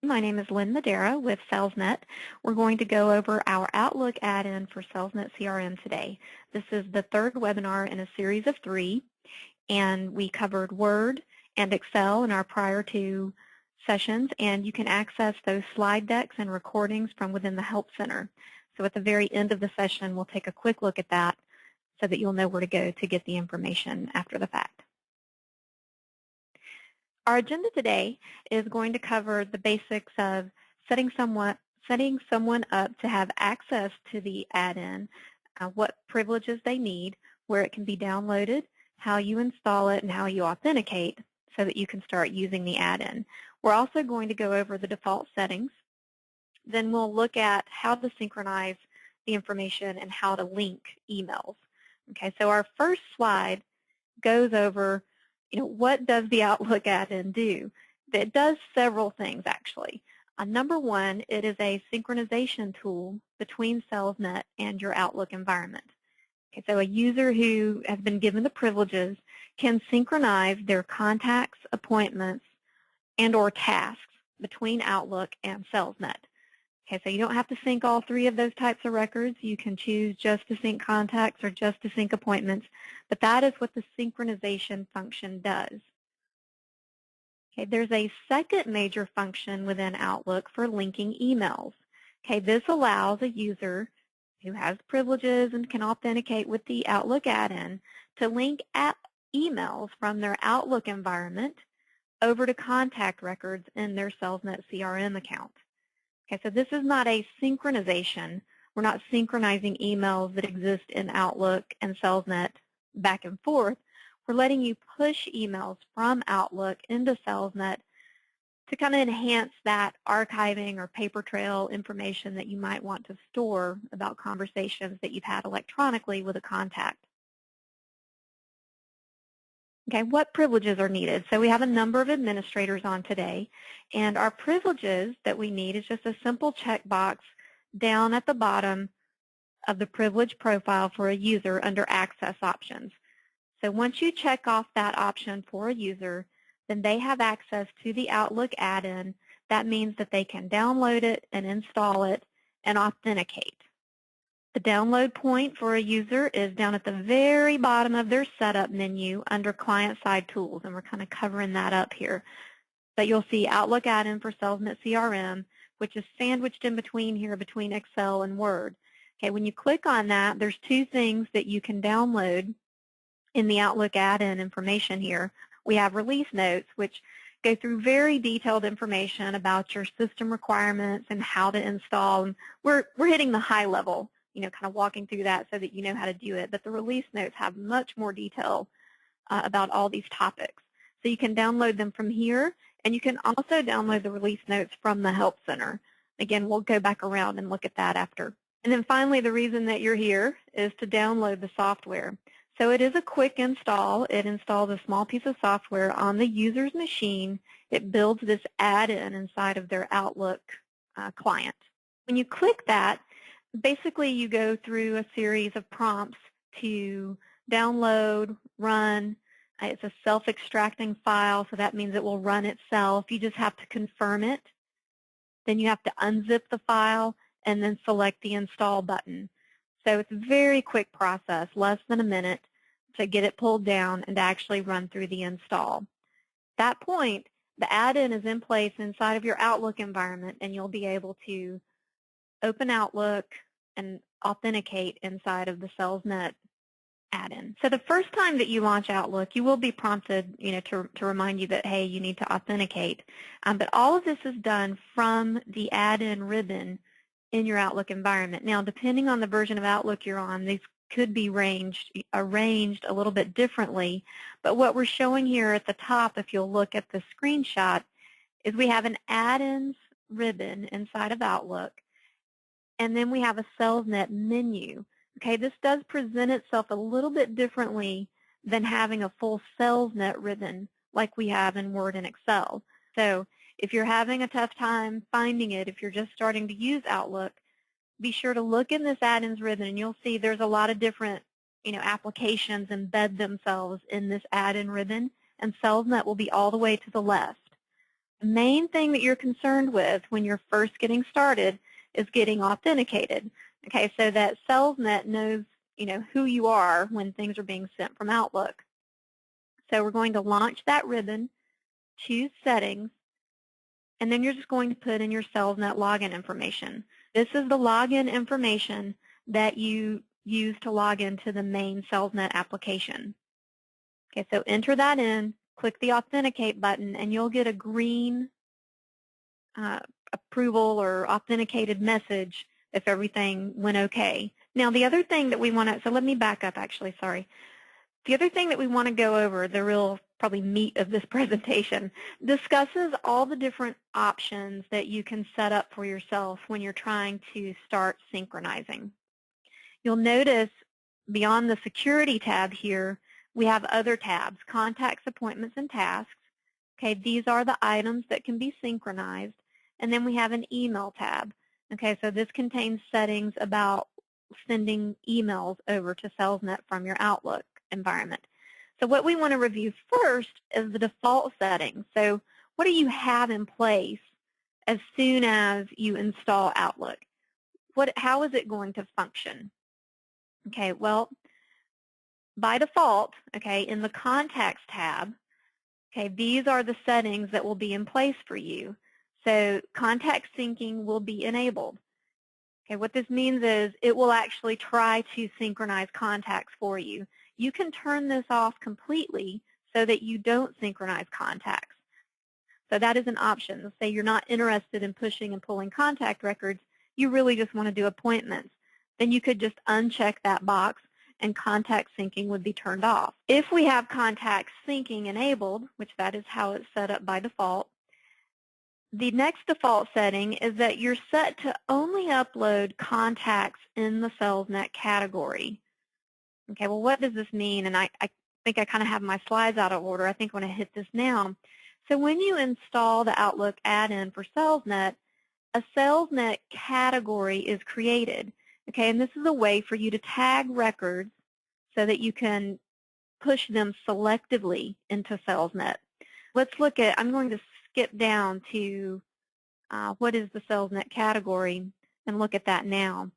My name is Lynn Madera with Salesnet. We're going to go over our Outlook add-in for Salesnet CRM today. This is the third webinar in a series of 3, and we covered Word and Excel in our prior 2 sessions, and you can access those slide decks and recordings from within the Help Center. So at the very end of the session, we'll take a quick look at that so that you'll know where to go to get the information after the fact. Our agenda today is going to cover the basics of setting someone up to have access to the add-in, what privileges they need, where it can be downloaded, how you install it, and how you authenticate so that you can start using the add-in. We're also going to go over the default settings. Then we'll look at how to synchronize the information and how to link emails. Okay, so our first slide goes over what does the Outlook add-in do? It does several things, actually. Number one, it is a synchronization tool between Salesnet and your Outlook environment. Okay, so a user who has been given the privileges can synchronize their contacts, appointments, and or tasks between Outlook and Salesnet. Okay, so you don't have to sync all 3 of those types of records. You can choose just to sync contacts or just to sync appointments, but that is what the synchronization function does. Okay, there's a second major function within Outlook for linking emails. Okay, this allows a user who has privileges and can authenticate with the Outlook add-in to link emails from their Outlook environment over to contact records in their Salesnet CRM account. Okay, so this is not a synchronization. We're not synchronizing emails that exist in Outlook and Salesnet back and forth. We're letting you push emails from Outlook into Salesnet to kind of enhance that archiving or paper trail information that you might want to store about conversations that you've had electronically with a contact. Okay, what privileges are needed? So we have a number of administrators on today, and our privileges that we need is just a simple checkbox down at the bottom of the privilege profile for a user under Access Options. So once you check off that option for a user, then they have access to the Outlook add-in. That means that they can download it and install it and authenticate. The download point for a user is down at the very bottom of their setup menu under client-side tools, and we're kind of covering that up here. But you'll see Outlook add-in for Salesnet CRM, which is sandwiched in between here between Excel and Word. Okay, when you click on that, there's 2 things that you can download in the Outlook add-in information here. We have release notes, which go through very detailed information about your system requirements and how to install. And we're hitting the high level, kind of walking through that so that you know how to do it. But the release notes have much more detail about all these topics. So you can download them from here, and you can also download the release notes from the Help Center. Again, we'll go back around and look at that after. And then finally, the reason that you're here is to download the software. So it is a quick install. It installs a small piece of software on the user's machine. It builds this add-in inside of their Outlook client. When you click that, basically you go through a series of prompts to download, run. It's a self-extracting file, so that means it will run itself. You just have to confirm it. Then you have to unzip the file and then select the install button. So it's a very quick process, less than a minute, to get it pulled down and to actually run through the install. At that point, the add-in is in place inside of your Outlook environment, and you'll be able to open Outlook and authenticate inside of the Salesnet add-in. So the first time that you launch Outlook, you will be prompted, to remind you that, hey, you need to authenticate. But all of this is done from the add-in ribbon in your Outlook environment. Now, depending on the version of Outlook you're on, these could be arranged a little bit differently. But what we're showing here at the top, if you'll look at the screenshot, is we have an add-ins ribbon inside of Outlook, and then we have a Salesnet menu. Okay, this does present itself a little bit differently than having a full Salesnet ribbon like we have in Word and Excel. So if you're having a tough time finding it, if you're just starting to use Outlook, be sure to look in this add-ins ribbon, and you'll see there's a lot of different applications embed themselves in this add-in ribbon, and Salesnet will be all the way to the left. The main thing that you're concerned with when you're first getting started is getting authenticated. Okay, so that Salesnet knows, who you are when things are being sent from Outlook. So we're going to launch that ribbon, choose Settings, and then you're just going to put in your Salesnet login information. This is the login information that you use to log into the main Salesnet application. Okay, so enter that in, click the Authenticate button, and you'll get a green approval or authenticated message if everything went okay. Now, the other thing that we want to, so let me back up actually, sorry. The other thing that we want to go over, the real probably meat of this presentation, discusses all the different options that you can set up for yourself when you're trying to start synchronizing. You'll notice beyond the Security tab here, we have other tabs, Contacts, Appointments, and Tasks. Okay, these are the items that can be synchronized. And then we have an Email tab. Okay, so this contains settings about sending emails over to Salesnet from your Outlook environment. So what we want to review first is the default settings. So what do you have in place as soon as you install Outlook? How is it going to function? Okay, well, by default, okay, in the Contacts tab, okay, these are the settings that will be in place for you. So contact syncing will be enabled. Okay, what this means is it will actually try to synchronize contacts for you. You can turn this off completely so that you don't synchronize contacts. So that is an option. Let's say you're not interested in pushing and pulling contact records. You really just want to do appointments. Then you could just uncheck that box and contact syncing would be turned off. If we have contact syncing enabled, which that is how it's set up by default, the next default setting is that you're set to only upload contacts in the Salesnet category. Okay, well, what does this mean? And I think I kind of have my slides out of order. I think I'm going to hit this now. So when you install the Outlook add-in for Salesnet, a Salesnet category is created. Okay, and this is a way for you to tag records so that you can push them selectively into Salesnet. Let's look at, I'm going to skip down to what is the Salesnet category and look at that now.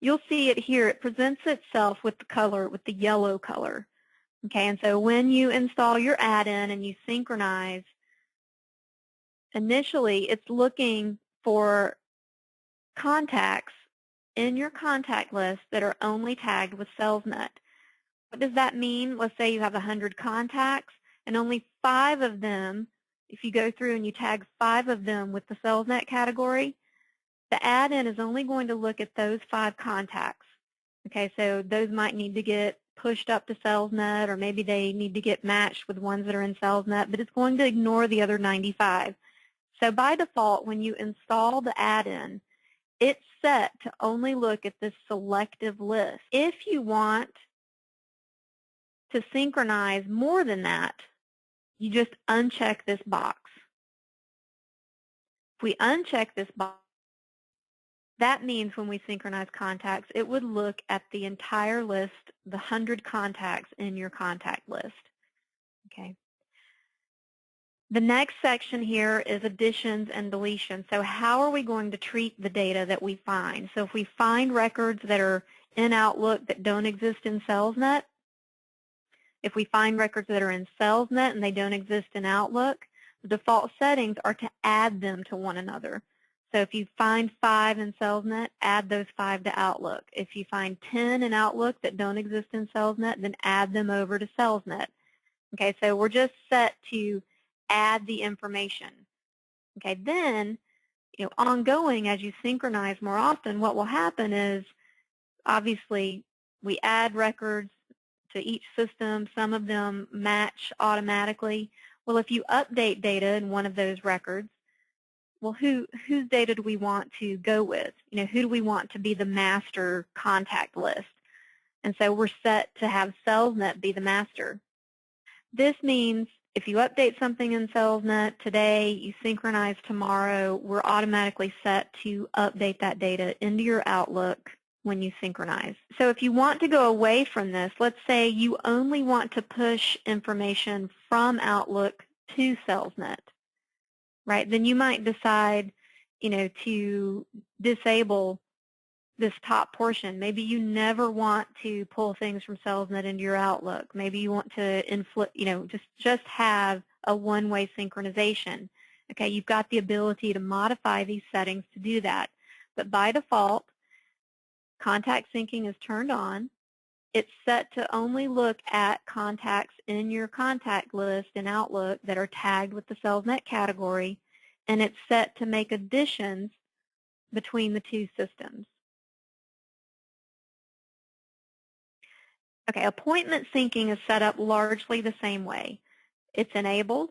You'll see it here. It presents itself with the color, with the yellow color. Okay, and so when you install your add-in and you synchronize, initially it's looking for contacts in your contact list that are only tagged with Salesnet. What does that mean? Let's say you have 100 contacts and only 5 of them, if you go through and you tag 5 of them with the Salesnet category, the add-in is only going to look at those 5 contacts. Okay, so those might need to get pushed up to Salesnet, or maybe they need to get matched with ones that are in Salesnet, but it's going to ignore the other 95. So by default, when you install the add-in, it's set to only look at this selective list. If you want to synchronize more than that, you just uncheck this box. If we uncheck this box, that means when we synchronize contacts, it would look at the entire list, the 100 contacts in your contact list. Okay. The next section here is additions and deletions. So how are we going to treat the data that we find? So if we find records that are in Outlook that don't exist in Salesnet, if we find records that are in Salesnet and they don't exist in Outlook, the default settings are to add them to one another. So if you find 5 in Salesnet, add those 5 to Outlook. If you find 10 in Outlook that don't exist in Salesnet, then add them over to Salesnet. Okay, so we're just set to add the information. Okay, then, ongoing as you synchronize more often, what will happen is, obviously, we add records to each system. Some of them match automatically. Well, if you update data in one of those records, well, whose data do we want to go with? Who do we want to be the master contact list? And so we're set to have Salesnet be the master. This means if you update something in Salesnet today, you synchronize tomorrow, we're automatically set to update that data into your Outlook when you synchronize. So if you want to go away from this, let's say you only want to push information from Outlook to Salesnet. right, then you might decide, to disable this top portion. Maybe you never want to pull things from Salesnet into your Outlook. Maybe you want to just have a one-way synchronization. Okay, you've got the ability to modify these settings to do that. But by default, contact syncing is turned on. It's set to only look at contacts in your contact list in Outlook that are tagged with the Salesnet category, and it's set to make additions between the two systems. Okay, appointment syncing is set up largely the same way. It's enabled.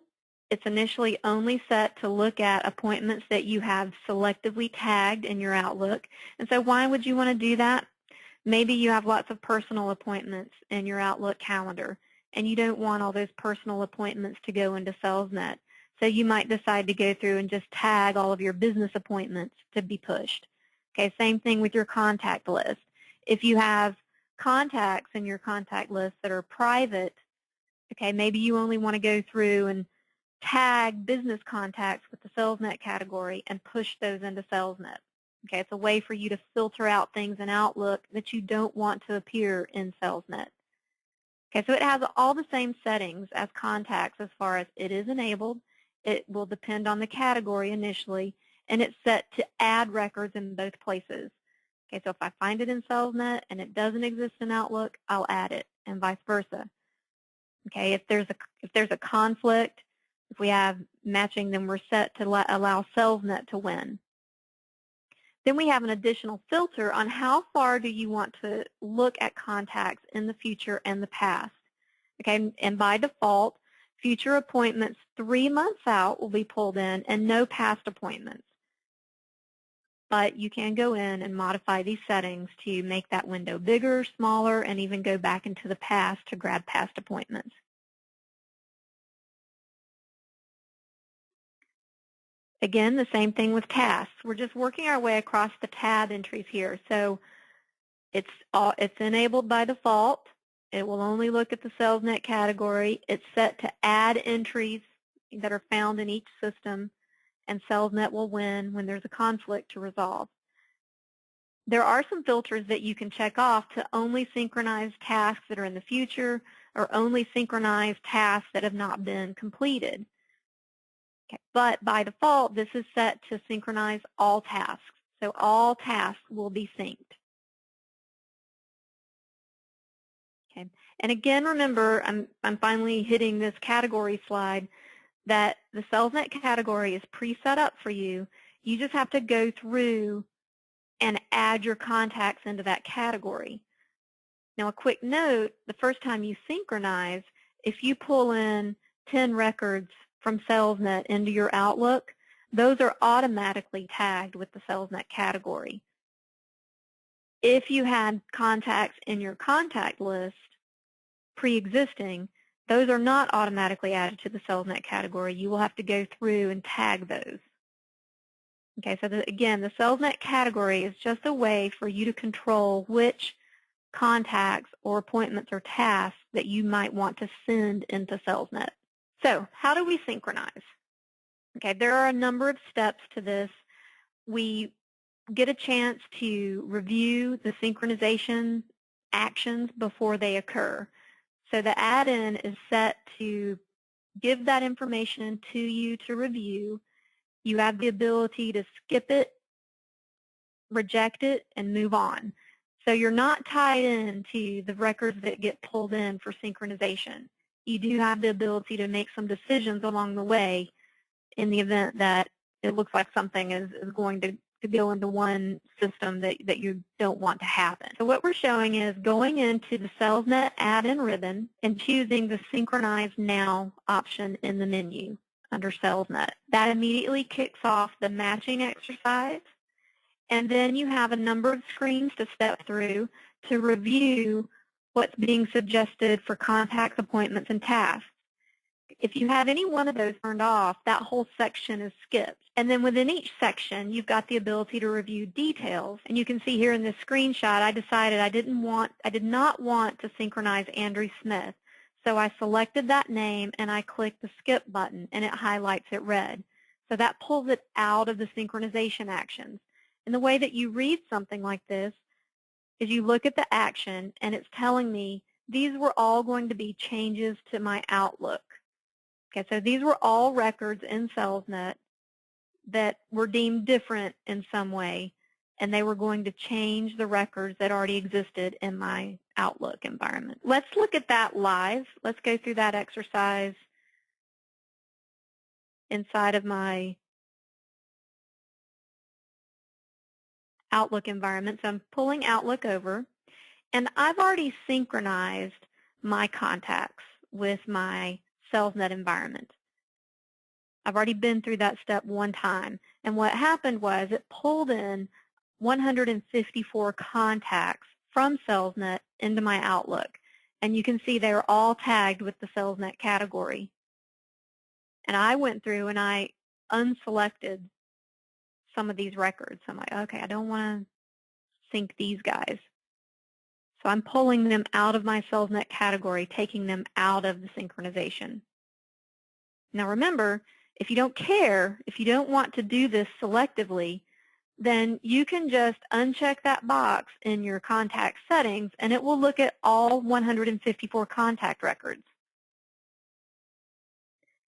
It's initially only set to look at appointments that you have selectively tagged in your Outlook. And so why would you want to do that? Maybe you have lots of personal appointments in your Outlook calendar, and you don't want all those personal appointments to go into Salesnet. So you might decide to go through and just tag all of your business appointments to be pushed. Okay, same thing with your contact list. If you have contacts in your contact list that are private, okay, maybe you only want to go through and tag business contacts with the Salesnet category and push those into Salesnet. Okay, it's a way for you to filter out things in Outlook that you don't want to appear in Salesnet. Okay, so it has all the same settings as contacts as far as it is enabled. It will depend on the category initially, and it's set to add records in both places. Okay, so if I find it in Salesnet and it doesn't exist in Outlook, I'll add it, and vice versa. Okay, if there's a conflict, if we have matching, then we're set to allow Salesnet to win. Then we have an additional filter on how far do you want to look at contacts in the future and the past. Okay, and by default, future appointments 3 months out will be pulled in and no past appointments. But you can go in and modify these settings to make that window bigger, smaller, and even go back into the past to grab past appointments. Again, the same thing with tasks. We're just working our way across the tab entries here. So it's enabled by default. It will only look at the Salesnet category. It's set to add entries that are found in each system, and Salesnet will win when there's a conflict to resolve. There are some filters that you can check off to only synchronize tasks that are in the future or only synchronize tasks that have not been completed. Okay. But by default, this is set to synchronize all tasks. So all tasks will be synced. Okay. And again, remember, I'm finally hitting this category slide, that the Salesnet category is pre-set up for you. You just have to go through and add your contacts into that category. Now, a quick note, the first time you synchronize, if you pull in 10 records from Salesnet into your Outlook, those are automatically tagged with the Salesnet category. If you had contacts in your contact list pre-existing, those are not automatically added to the Salesnet category. You will have to go through and tag those. Okay, so again, the Salesnet category is just a way for you to control which contacts or appointments or tasks that you might want to send into Salesnet. So how do we synchronize? Okay, there are a number of steps to this. We get a chance to review the synchronization actions before they occur. So the add-in is set to give that information to you to review. You have the ability to skip it, reject it, and move on. So you're not tied into the records that get pulled in for synchronization. You do have the ability to make some decisions along the way in the event that it looks like something is going to go into one system that you don't want to happen. So what we're showing is going into the Salesnet add-in ribbon and choosing the Synchronize Now option in the menu under Salesnet. That immediately kicks off the matching exercise, and then you have a number of screens to step through to review what's being suggested for contacts, appointments, and tasks. If you have any one of those turned off, that whole section is skipped. And then within each section, you've got the ability to review details. And you can see here in this screenshot, I decided I did not want to synchronize Andrew Smith. So I selected that name and I clicked the skip button and it highlights it red. So that pulls it out of the synchronization actions. And the way that you read something like this is you look at the action and it's telling me these were all going to be changes to my Outlook. Okay, so these were all records in Salesnet that were deemed different in some way, and they were going to change the records that already existed in my Outlook environment. Let's look at that live. Let's go through that exercise inside of my Outlook environment. So I'm pulling Outlook over, and I've already synchronized my contacts with my Salesnet environment. I've already been through that step one time. And what happened was it pulled in 154 contacts from Salesnet into my Outlook. And you can see they were all tagged with the Salesnet category. And I went through and I unselected some of these records. So I'm like, okay, I don't want to sync these guys. So I'm pulling them out of my Salesnet category, taking them out of the synchronization. Now remember, if you don't care, if you don't want to do this selectively, then you can just uncheck that box in your contact settings and it will look at all 154 contact records.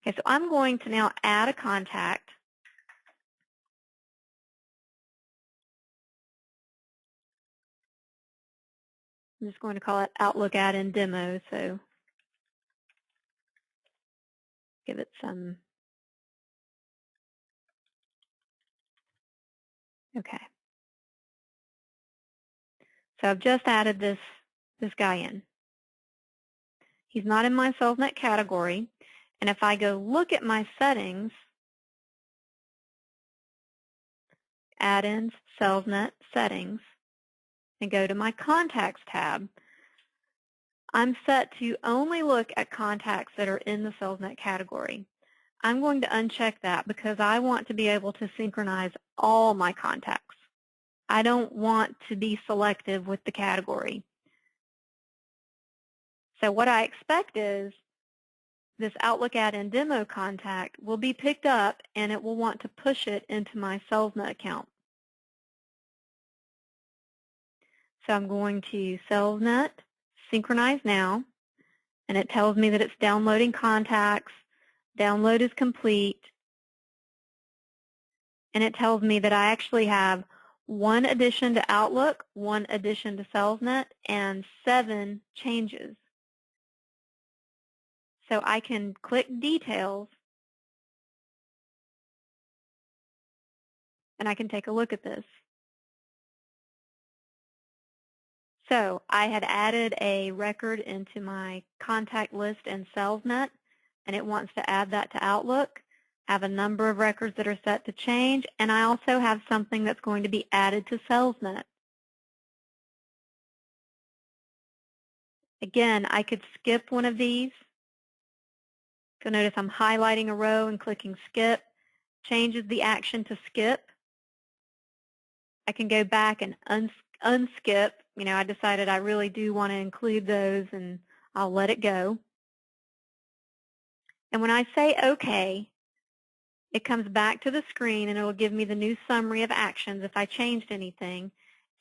Okay, so I'm going to now add a contact. I'm just going to call it Outlook Add-in Demo, so give it some. Okay. So I've just added this guy in. He's not in my Salesnet category, and if I go look at my settings, Add-ins, Salesnet, Settings, and go to my Contacts tab, I'm set to only look at contacts that are in the Salesnet category. I'm going to uncheck that because I want to be able to synchronize all my contacts. I don't want to be selective with the category. So what I expect is this Outlook Add-in Demo contact will be picked up and it will want to push it into my Salesnet account. So I'm going to Salesnet, Synchronize Now, and it tells me that it's downloading contacts. Download is complete. And it tells me that I actually have 1 addition to Outlook, 1 addition to Salesnet, and 7 changes. So I can click Details, and I can take a look at this. So I had added a record into my contact list in Salesnet, and it wants to add that to Outlook. I have a number of records that are set to change, and I also have something that's going to be added to Salesnet. Again, I could skip one of these. You'll notice I'm highlighting a row and clicking Skip. Changes the action to skip. I can go back and unskip. You know, I decided I really do want to include those, and I'll let it go. And when I say OK, it comes back to the screen, and it will give me the new summary of actions if I changed anything.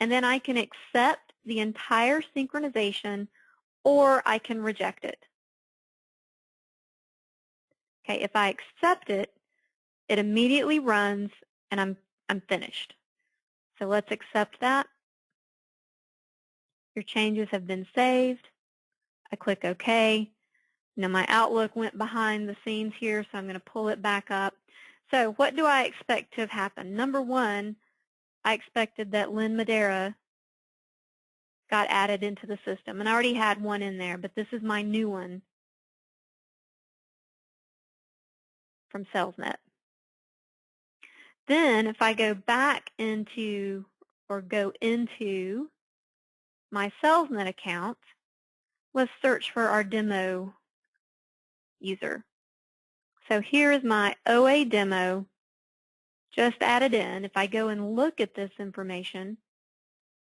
And then I can accept the entire synchronization, or I can reject it. Okay, if I accept it, it immediately runs, and I'm finished. So let's accept that. Your changes have been saved. I click OK. Now my Outlook went behind the scenes here, so I'm going to pull it back up. So what do I expect to have happened? Number one, I expected that Lynn Madeira got added into the system. And I already had one in there, but this is my new one from Salesnet. Then if I go back into or go into my Salesnet account, let's search for our demo user. So here is my OA demo just added in. If I go and look at this information,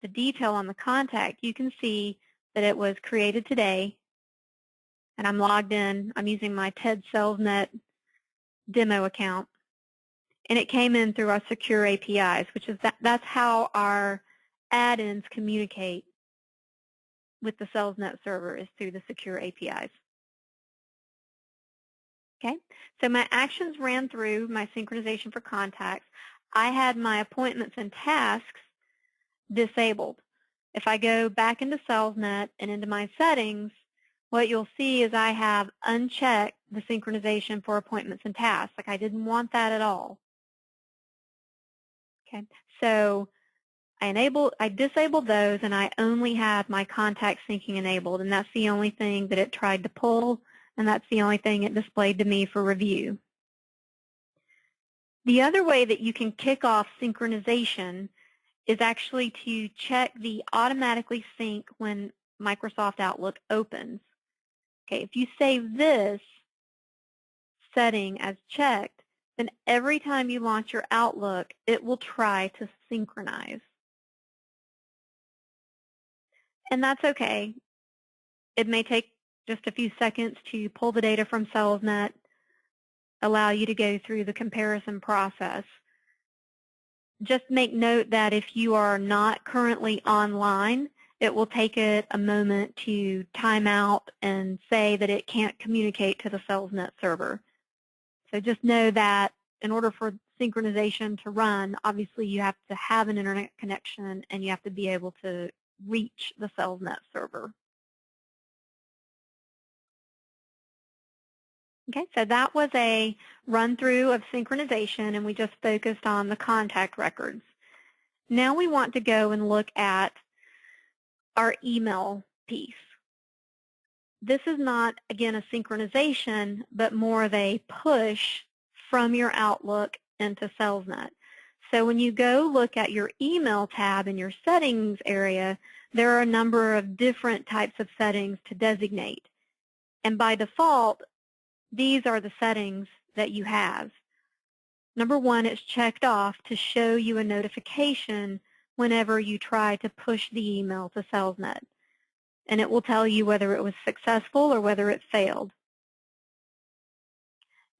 the detail on the contact, you can see that it was created today, and I'm logged in. I'm using my TED Salesnet demo account. and it came in through our secure APIs, which is that's how our add-ins communicate with the Salesnet server, is through the secure APIs. Okay, so my actions ran through my synchronization for contacts. I had my appointments and tasks disabled. If I go back into Salesnet and into my settings, what you'll see is I have unchecked the synchronization for appointments and tasks. Like, I didn't want that at all. Okay, so I disabled those, and I only had my contact syncing enabled, and that's the only thing that it tried to pull, and that's the only thing it displayed to me for review. The other way that you can kick off synchronization is actually to check the automatically sync when Microsoft Outlook opens. Okay, if you save this setting as checked, then every time you launch your Outlook, it will try to synchronize. And that's okay. It may take just a few seconds to pull the data from Salesnet, allow you to go through the comparison process. Just make note that if you are not currently online, it will take it a moment to time out and say that it can't communicate to the Salesnet server. So just know that in order for synchronization to run, obviously you have to have an internet connection and you have to be able to reach the Salesnet server. Okay, so that was a run-through of synchronization, and we just focused on the contact records. Now we want to go and look at our email piece. This is not, again, a synchronization, but more of a push from your Outlook into Salesnet. So when you go look at your email tab in your settings area, there are a number of different types of settings to designate. And by default, these are the settings that you have. Number one, it's checked off to show you a notification whenever you try to push the email to Salesnet. And it will tell you whether it was successful or whether it failed.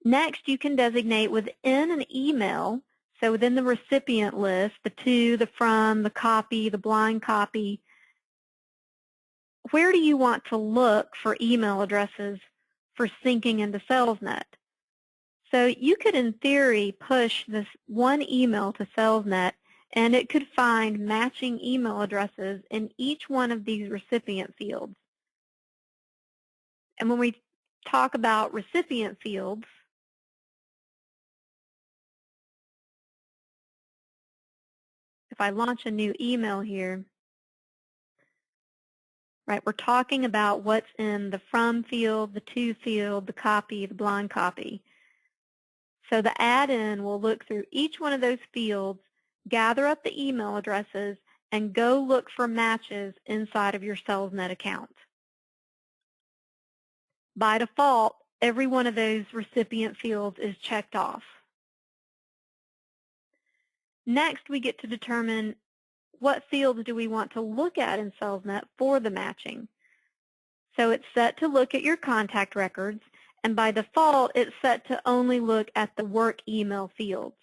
Next, you can designate within an email, so within the recipient list, the to, the from, the copy, the blind copy, where do you want to look for email addresses for syncing into Salesnet? So you could, in theory, push this one email to Salesnet, and it could find matching email addresses in each one of these recipient fields. And when we talk about recipient fields, if I launch a new email here, right, we're talking about what's in the from field, the to field, the copy, the blind copy. So the add-in will look through each one of those fields, gather up the email addresses, and go look for matches inside of your Salesnet account. By default, every one of those recipient fields is checked off. Next, we get to determine what fields do we want to look at in Salesnet for the matching. So it's set to look at your contact records, and by default, it's set to only look at the work email fields.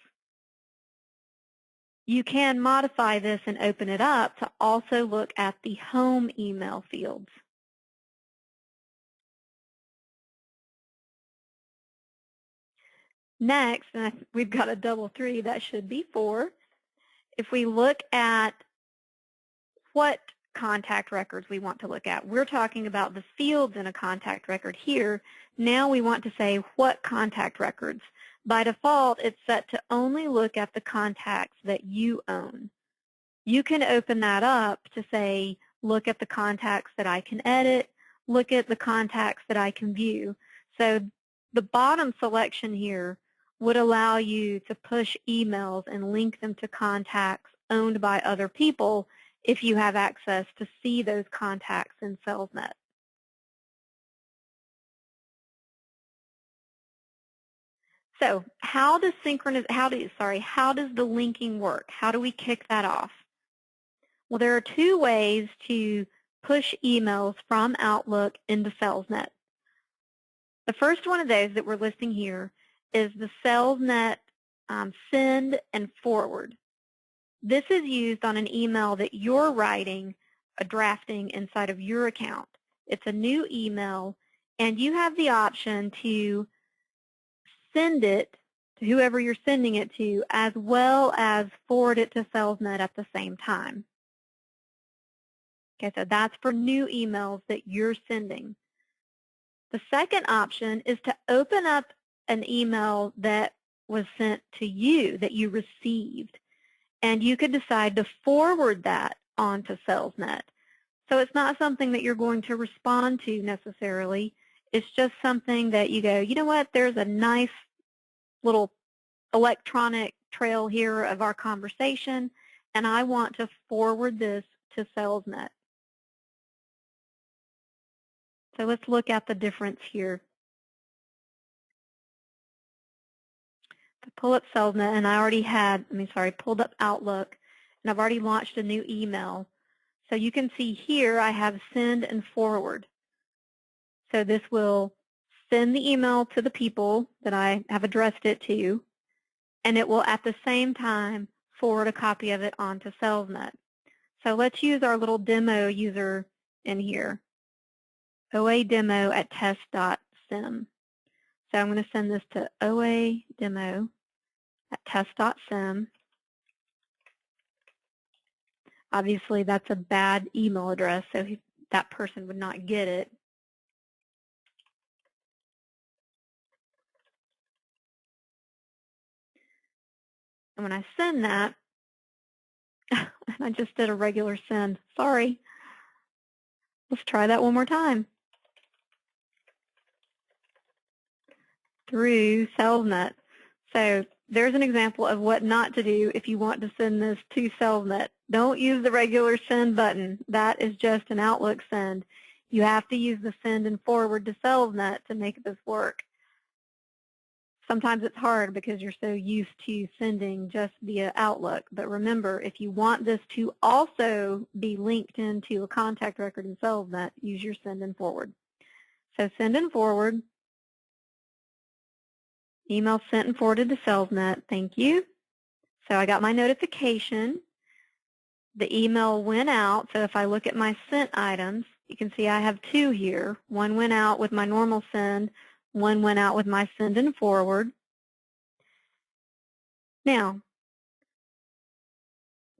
You can modify this and open it up to also look at the home email fields. Next, and we've got a double 3, that should be 4. If we look at what contact records we want to look at, we're talking about the fields in a contact record here. Now we want to say what contact records. By default, it's set to only look at the contacts that you own. You can open that up to say, look at the contacts that I can edit, look at the contacts that I can view. So the bottom selection here would allow you to push emails and link them to contacts owned by other people if you have access to see those contacts in Salesnet. So how does the linking work? How do we kick that off? Well, there are 2 ways to push emails from Outlook into Salesnet. The first one of those that we're listing here is the Salesnet send and forward. This is used on an email that you're writing, drafting inside of your account. It's a new email, and you have the option to send it to whoever you're sending it to, as well as forward it to Salesnet at the same time. Okay, so that's for new emails that you're sending. The second option is to open up an email that was sent to you, that you received, and you could decide to forward that onto Salesnet. So it's not something that you're going to respond to necessarily. It's just something that you go, you know what, there's a nice little electronic trail here of our conversation, and I want to forward this to Salesnet. So let's look at the difference here. To pull up Salesnet, and I already had, pulled up Outlook, and I've already launched a new email. So you can see here I have send and forward. So this will send the email to the people that I have addressed it to, and it will at the same time forward a copy of it onto Salesnet. So let's use our little demo user in here, OA demo at test.sim. So I'm going to send this to OA demo at test.sim. Obviously, that's a bad email address, so that person would not get it. And when I send that, I just did a regular send. Sorry. Let's try that one more time. Through Salesnet. So there's an example of what not to do if you want to send this to Salesnet. Don't use the regular send button. That is just an Outlook send. You have to use the send and forward to Salesnet to make this work. Sometimes it's hard because you're so used to sending just via Outlook. But remember, if you want this to also be linked into a contact record in Salesnet, use your send and forward. So send and forward. Email sent and forwarded to Salesnet. Thank you. So I got my notification. The email went out. So if I look at my sent items, you can see I have two here. One went out with my normal send. One went out with my send and forward. Now,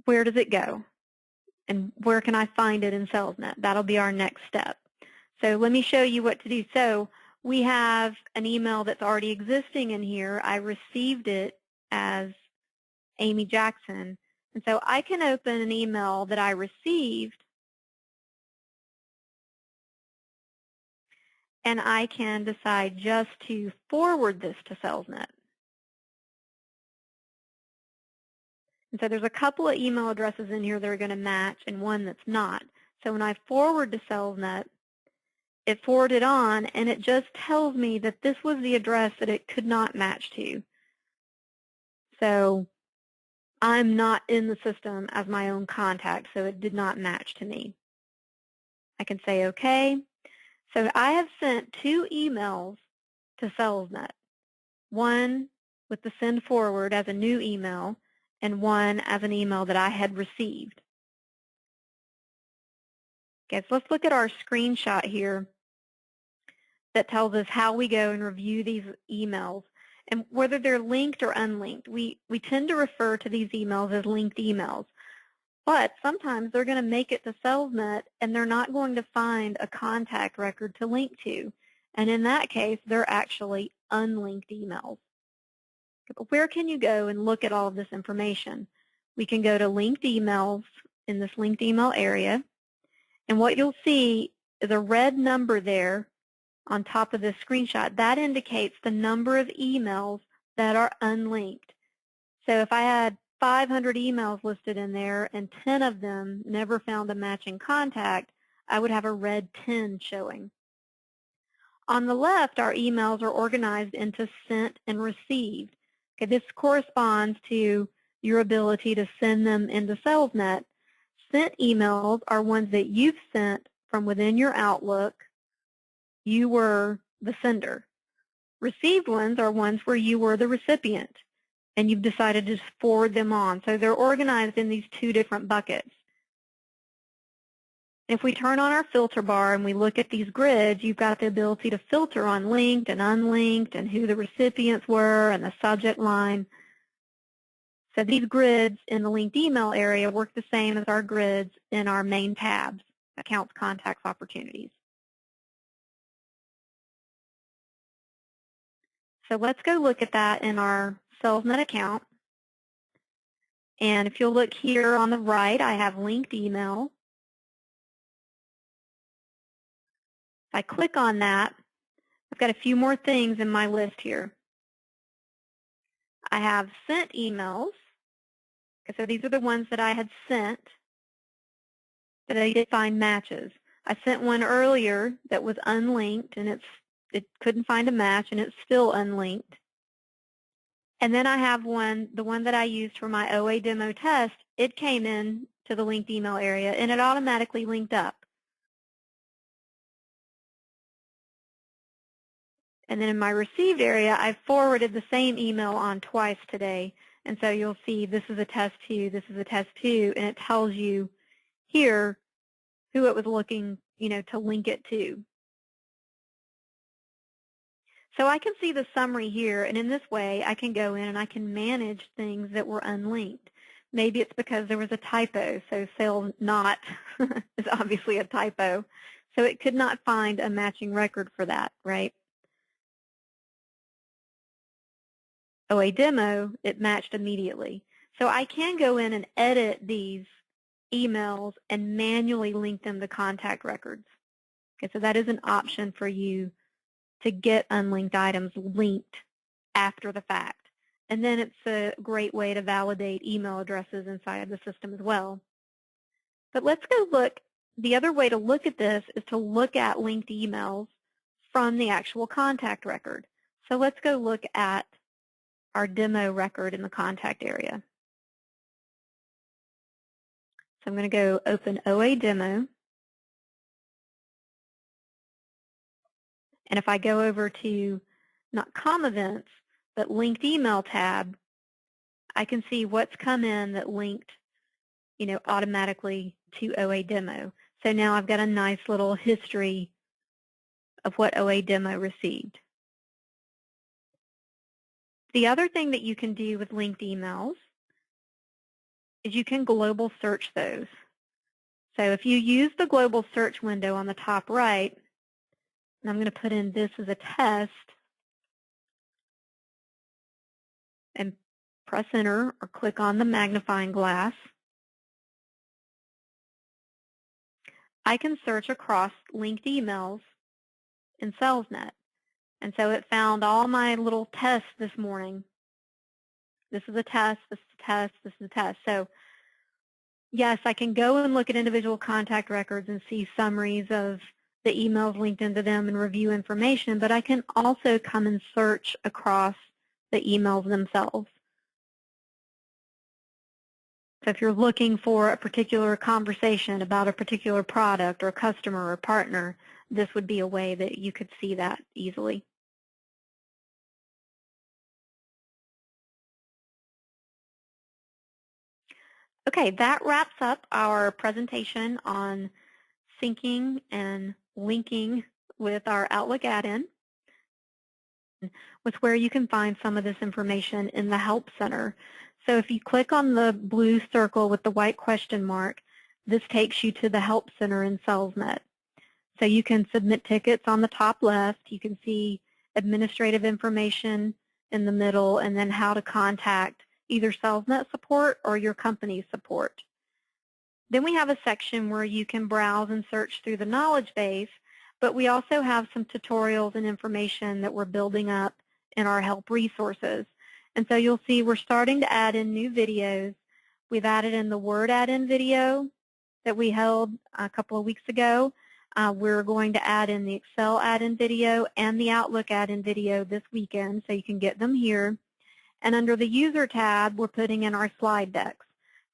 where does it go? And where can I find it in Salesnet? That'll be our next step. So let me show you what to do. So we have an email that's already existing in here. I received it as Amy Jackson. And so I can open an email that I received, and I can decide just to forward this to Salesnet. And so there's a couple of email addresses in here that are going to match and one that's not. So when I forward to Salesnet, it forwarded on, and it just tells me that this was the address that it could not match to. So I'm not in the system as my own contact, so it did not match to me. I can say OK. So I have sent two emails to Salesnet, one with the send forward as a new email and one as an email that I had received. Okay, so let's look at our screenshot here that tells us how we go and review these emails and whether they're linked or unlinked. We tend to refer to these emails as linked emails, but sometimes they're going to make it to Salesnet and they're not going to find a contact record to link to. And in that case, they're actually unlinked emails. But where can you go and look at all of this information? We can go to linked emails in this linked email area, and what you'll see is a red number there on top of this screenshot. That indicates the number of emails that are unlinked. So if I had 500 emails listed in there and 10 of them never found a matching contact, I would have a red 10 showing. On the left, our emails are organized into sent and received. Okay, this corresponds to your ability to send them into Salesnet. Sent emails are ones that you've sent from within your Outlook. You were the sender. Received ones are ones where you were the recipient. and you've decided to just forward them on. So they're organized in these two different buckets. If we turn on our filter bar and we look at these grids, you've got the ability to filter on linked and unlinked and who the recipients were and the subject line. So these grids in the linked email area work the same as our grids in our main tabs, accounts, contacts, opportunities. So let's go look at that in our Salesnet account. And if you'll look here on the right, I have linked email. If I click on that, I've got a few more things in my list here. I have sent emails. So these are the ones that I had sent that I did find matches. I sent one earlier that was unlinked, and it couldn't find a match, and it's still unlinked. And then I have the one that I used for my OA demo test. It came in to the linked email area, and it automatically linked up. And then in my received area, I forwarded the same email on twice today. And so you'll see this is a test 2, this is a test 2, and it tells you here who it was looking, to link it to. So I can see the summary here, and in this way, I can go in and I can manage things that were unlinked. Maybe it's because there was a typo, so sales not is obviously a typo. So it could not find a matching record for that, right? OA demo, it matched immediately. So I can go in and edit these emails and manually link them to contact records. Okay, so that is an option for you to get unlinked items linked after the fact. And then it's a great way to validate email addresses inside the system as well. But let's go look. The other way to look at this is to look at linked emails from the actual contact record. So let's go look at our demo record in the contact area. So I'm going to go open OA demo. And if I go over to not com events, but linked email tab, I can see what's come in that linked, automatically to OA demo. So now I've got a nice little history of what OA demo received. The other thing that you can do with linked emails is you can global search those. So if you use the global search window on the top right, and I'm going to put in this as a test, and press enter or click on the magnifying glass, I can search across linked emails in Salesnet. And so it found all my little tests this morning. This is a test, this is a test, this is a test. So yes, I can go and look at individual contact records and see summaries of the emails linked into them and review information, but I can also come and search across the emails themselves. So if you're looking for a particular conversation about a particular product or customer or partner, this would be a way that you could see that easily. Okay, that wraps up our presentation on syncing and linking with our Outlook add-in, with where you can find some of this information in the Help Center. So if you click on the blue circle with the white question mark, this takes you to the Help Center in Salesnet. So you can submit tickets on the top left. You can see administrative information in the middle, and then how to contact either Salesnet support or your company's support. Then we have a section where you can browse and search through the knowledge base, but we also have some tutorials and information that we're building up in our help resources. And so you'll see we're starting to add in new videos. We've added in the Word add-in video that we held a couple of weeks ago. We're going to add in the Excel add-in video and the Outlook add-in video this weekend, so you can get them here. And under the User tab, we're putting in our slide decks.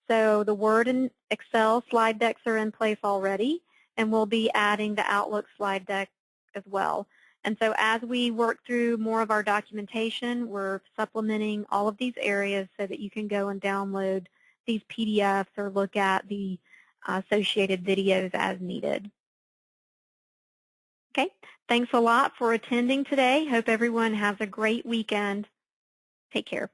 So the Word and Excel slide decks are in place already, and we'll be adding the Outlook slide deck as well. And so as we work through more of our documentation, we're supplementing all of these areas so that you can go and download these PDFs or look at the associated videos as needed. Okay, thanks a lot for attending today. Hope everyone has a great weekend. Take care.